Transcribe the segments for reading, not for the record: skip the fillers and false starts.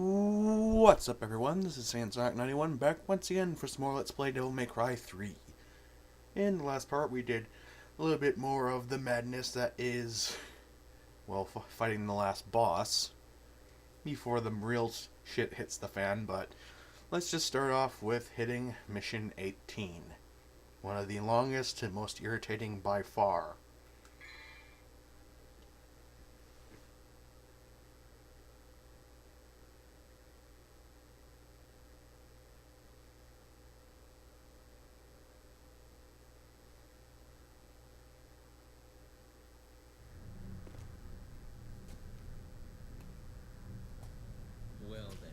What's up, everyone? This is Saiyan 91 back once again for some more Let's Play Devil May Cry 3. In the last part, we did a little bit more of the madness that is, well, fighting the last boss before the real shit hits the fan, but let's just start off with hitting Mission 18. One of the longest and most irritating by far. Well then,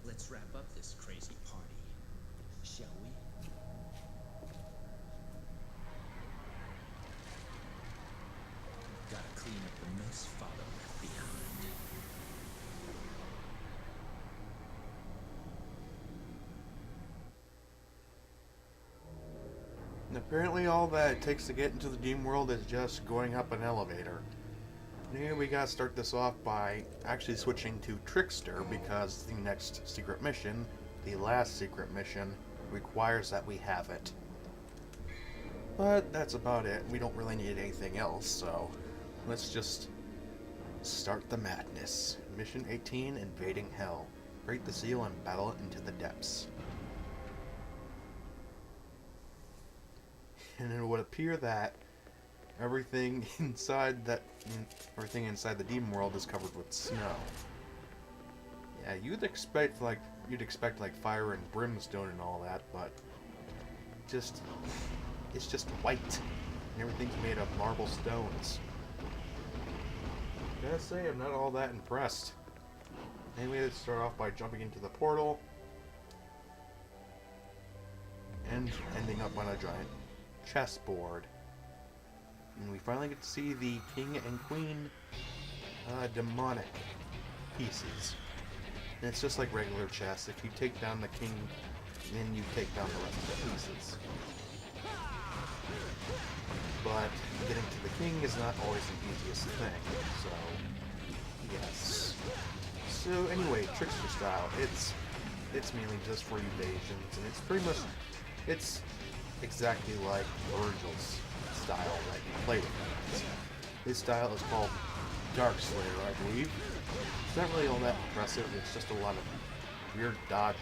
let's wrap up this crazy party, shall we? Gotta clean up the mess Father left behind. And apparently all that it takes to get into the Demon World is just going up an elevator. Here we gotta start this off by actually switching to Trickster because the next secret mission, the last secret mission, requires that we have it. But that's about it. We don't really need anything else, so let's just start the madness. Mission 18, Invading Hell. Break the seal and battle it into the depths. And it would appear that everything inside the Demon World is covered with snow. Yeah, you'd expect like fire and brimstone and all that, but it's just white, and everything's made of marble stones. Gotta say, I'm not all that impressed. Anyway, let's start off by jumping into the portal and ending up on a giant chessboard. And we finally get to see the king and queen demonic pieces. And it's just like regular chess. If you take down the king, then you take down the rest of the pieces. But getting to the king is not always the easiest thing. So, yes. So anyway, Trickster style. It's mainly just for evasions, and it's pretty much exactly like Virgil's style that you play with. His style is called Dark Slayer, I believe. It's not really all that impressive, it's just a lot of weird dodging.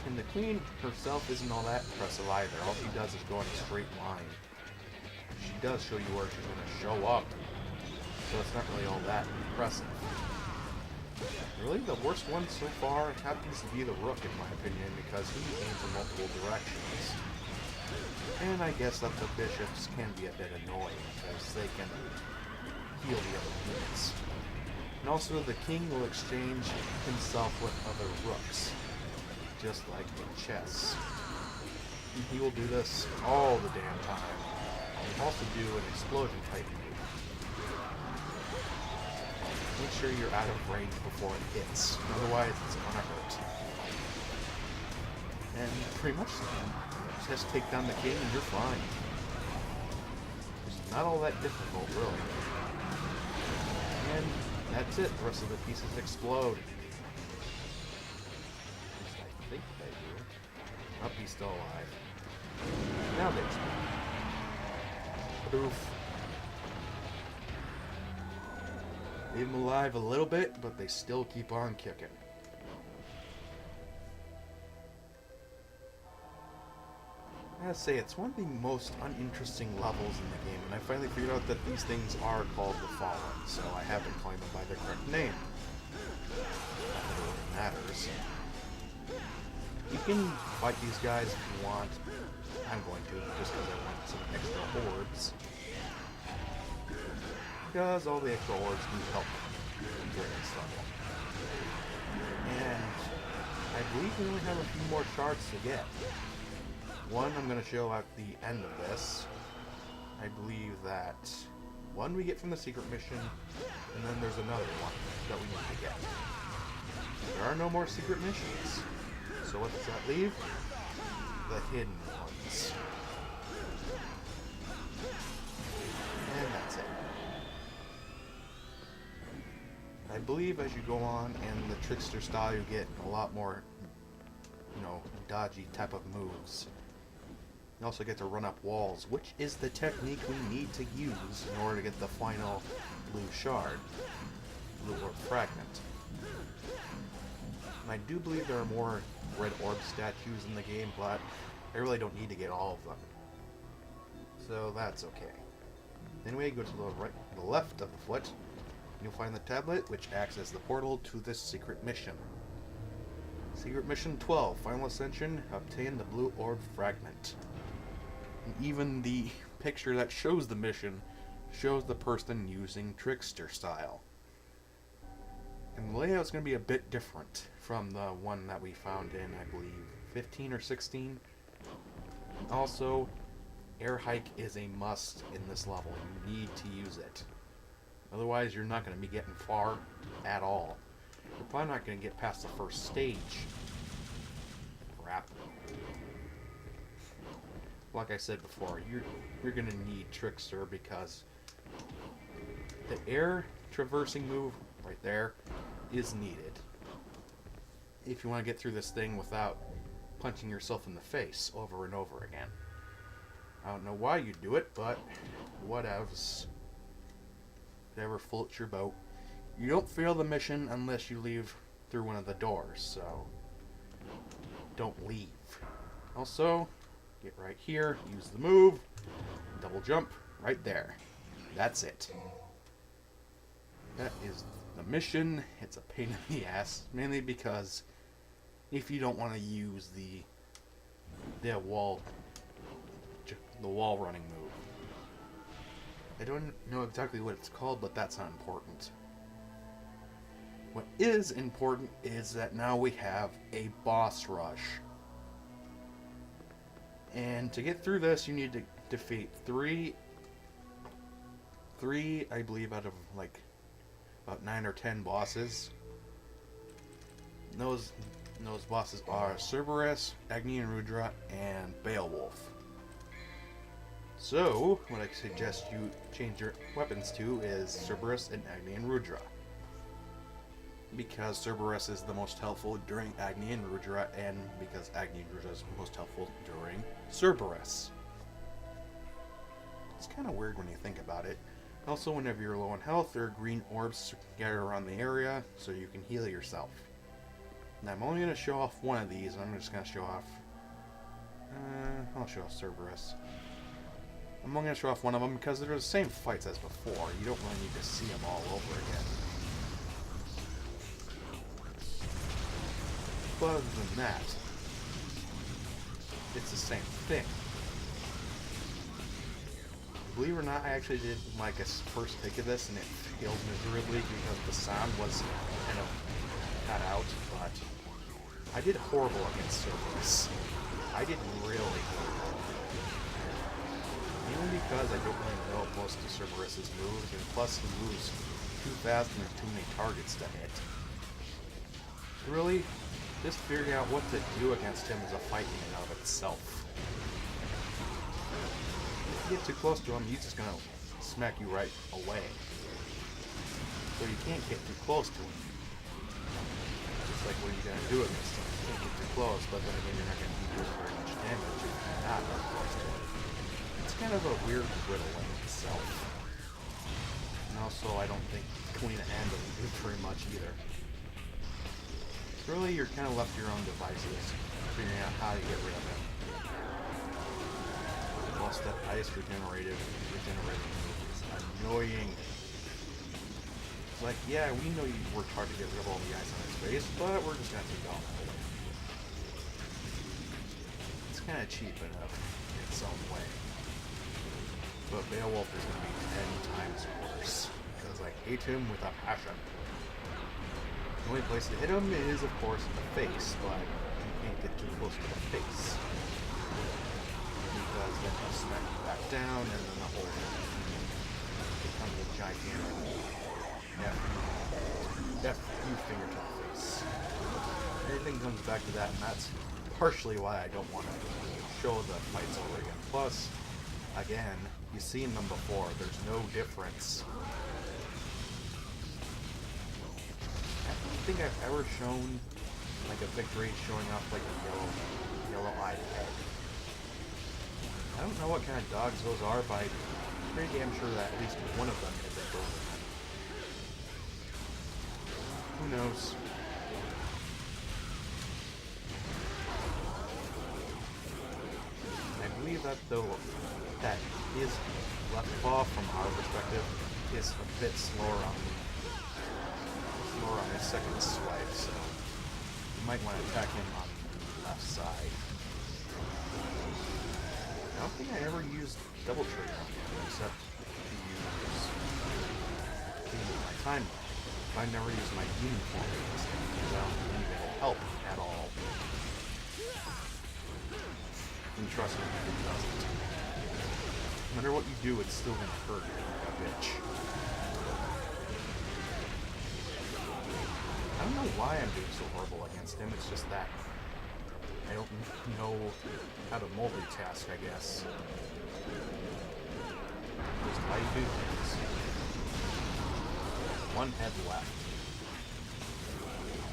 And the queen herself isn't all that impressive either. All she does is go in a straight line. She does show you where she's going to show up, so it's not really all that impressive. Really, the worst one so far happens to be the Rook, in my opinion, because he aims in multiple directions. And I guess that the bishops can be a bit annoying, because they can heal the other units. And also, the king will exchange himself with other rooks, just like in chess. And he will do this all the damn time. And also do an explosion type move. Make sure you're out of range before it hits, otherwise it's gonna hurt. And pretty much just take down the king and you're fine. It's not all that difficult, really. And that's it, the rest of the pieces explode. At least I think they do. Oh, he's still alive. Now they explode. Poof. Leave them alive a little bit, but they still keep on kicking. I gotta say, it's one of the most uninteresting levels in the game, and I finally figured out that these things are called the Fallen, so I have been calling them by their correct name. Not that it really matters. You can fight these guys if you want. I'm going to, just because I want some extra orbs. Because all the extra orbs do help during this level. And I believe we only have a few more shards to get. One I'm going to show at the end of this. I believe that one we get from the secret mission, and then there's another one that we need to get. There are no more secret missions. So what does that leave? The hidden ones. And that's it. I believe as you go on in the trickster style, you get a lot more, dodgy type of moves. You also get to run up walls, which is the technique we need to use in order to get the final blue shard, blue orb fragment. And I do believe there are more red orb statues in the game, but I really don't need to get all of them. So that's okay. Anyway, go to the left of the foot, and you'll find the tablet, which acts as the portal to this secret mission. Secret Mission 12, Final Ascension, obtain the blue orb fragment. And even the picture that shows the mission shows the person using trickster style. And the layout's going to be a bit different from the one that we found in, I believe, 15 or 16. Also, air hike is a must in this level. You need to use it. Otherwise, you're not going to be getting far at all. You're probably not going to get past the first stage. Crap. Like I said before, you're going to need Trickster because the air traversing move right there is needed if you want to get through this thing without punching yourself in the face over and over again. I don't know why you do it, but whatevs. Whatever floats your boat. You don't fail the mission unless you leave through one of the doors, so don't leave. Also, get right here, use the move, double jump, right there. That's it. That is the mission. It's a pain in the ass, mainly because if you don't want to use the wall running move. I don't know exactly what it's called, but that's not important. What is important is that now we have a boss rush. And to get through this, you need to defeat three, I believe, out of like about 9 or 10 bosses. Those bosses are Cerberus, Agni and Rudra, and Beowulf. So, what I suggest you change your weapons to is Cerberus and Agni and Rudra. Because Cerberus is the most helpful during Agni and Rudra, and because Agni and Rudra is most helpful during Cerberus. It's kind of weird when you think about it. Also, whenever you're low on health, there are green orbs scattered around the area, so you can heal yourself. And I'm only going to show off one of these, and I'm just going to show off... I'll show off Cerberus. I'm only going to show off one of them because they're the same fights as before. You don't really need to see them all over again. But other than that, it's the same thing. Believe it or not, I actually did like a first take of this and it failed miserably because the sound was kind of cut out, but I did horrible against Cerberus. I did really horrible. Mainly because I don't really know most of Cerberus's moves, and plus he moves too fast and there's too many targets to hit. Really, just figuring out what to do against him is a fight in and of itself. If you get too close to him, he's just gonna smack you right away. So you can't get too close to him. Just like what are you gonna do against him? You can't get too close, but then again you're not gonna be doing very much damage if you're not that close to him. It's kind of a weird riddle in itself. And also I don't think Queen Anne doesn't do very much either. Really, you're kind of left to your own devices, figuring out how to get rid of him. Plus, that ice regenerating move is annoying. It's like, yeah, we know you worked hard to get rid of all the ice on his face, but we're just gonna take it all away. It's kind of cheap in its own way. But Beowulf is gonna be 10 times worse, because I hate him with a passion. The only place to hit him is, of course, in the face, but you can't get too close to the face. Because then he'll smack you back down, and then the whole thing becomes a gigantic F-U finger to the face. Everything comes back to that, and that's partially why I don't want to show the fights over again. Plus, again, you've seen them before, there's no difference. think I've ever shown like a victory showing off like a yellow-eyed head. I don't know what kind of dogs those are, but I'm pretty damn sure that at least one of them is a Doberman. Who knows? I believe that though that his left paw from our perspective is a bit slower on his second swipe, so you might want to attack him on the left side. I don't think I ever used double trigger on him except to use my time. I never used my demon form because I don't think it'll help at all. And trust me, it doesn't. No matter what you do, it's still gonna hurt like a bitch. I don't know why I'm doing so horrible against him, it's just that I don't know how to multitask, I guess. Just how you do things. One head left.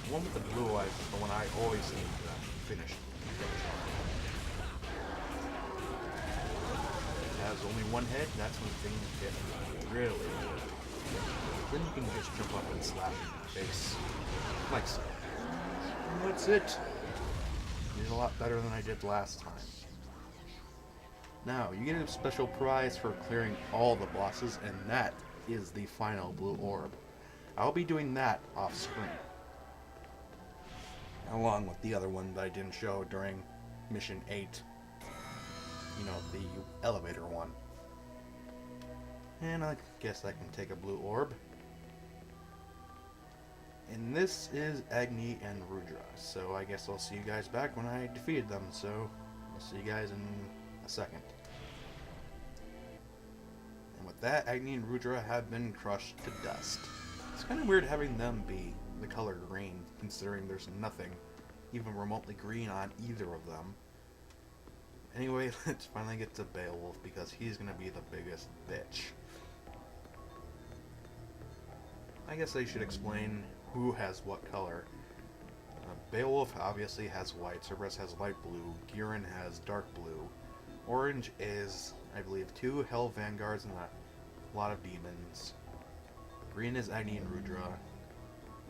The one with the blue eyes is the one I always seem to finish on. It has only one head, that's when things get really good. Then you can just jump up and slash in the face. Like so. And that's it. Did a lot better than I did last time. Now, you get a special prize for clearing all the bosses, and that is the final blue orb. I'll be doing that off screen. Along with the other one that I didn't show during Mission 8. You know, the elevator one. And I guess I can take a blue orb. And this is Agni and Rudra, so I guess I'll see you guys back when I defeated them, so I'll see you guys in a second. And with that, Agni and Rudra have been crushed to dust. It's kind of weird having them be the color green, considering there's nothing even remotely green on either of them. Anyway, let's finally get to Beowulf, because he's going to be the biggest bitch. I guess I should explain who has what color. Beowulf obviously has white, Cerberus has light blue, Gurren has dark blue. Orange is, I believe, 2 Hell Vanguards and a lot of demons. Green is Agni and Rudra.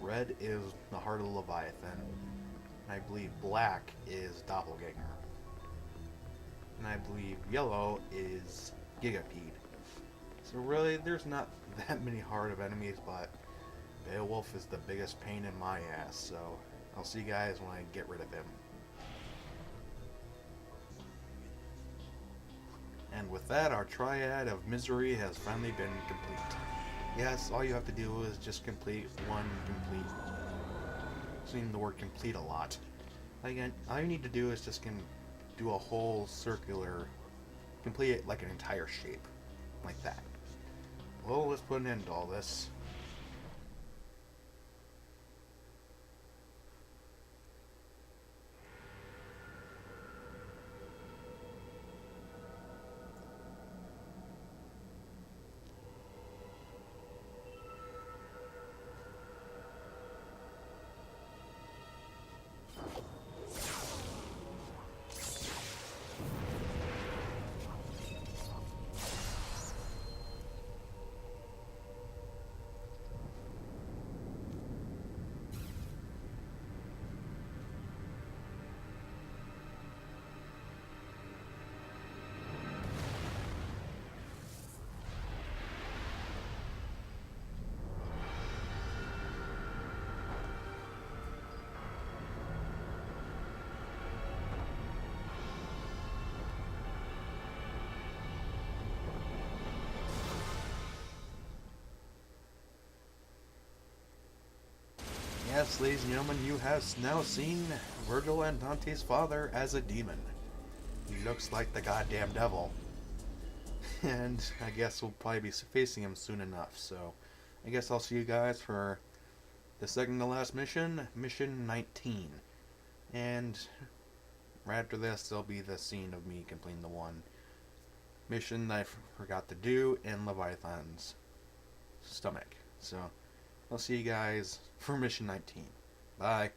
Red is the Heart of Leviathan. And I believe black is Doppelganger. And I believe yellow is Gigapede. So really, there's not that many hard of enemies, but Beowulf is the biggest pain in my ass, so I'll see you guys when I get rid of him. And with that, our triad of misery has finally been complete. Yes, all you have to do is just complete one complete. I'm seeing the word complete a lot. Again, all you need to do is just do a whole circular, complete it like an entire shape, like that. Well, let's put an end to all this. Yes, ladies and gentlemen, you have now seen Virgil and Dante's father as a demon. He looks like the goddamn devil. And I guess we'll probably be facing him soon enough, so I guess I'll see you guys for the second to last mission, Mission 19. And right after this, there'll be the scene of me completing the one mission that I forgot to do in Leviathan's stomach. So, I'll see you guys for mission 19. Bye.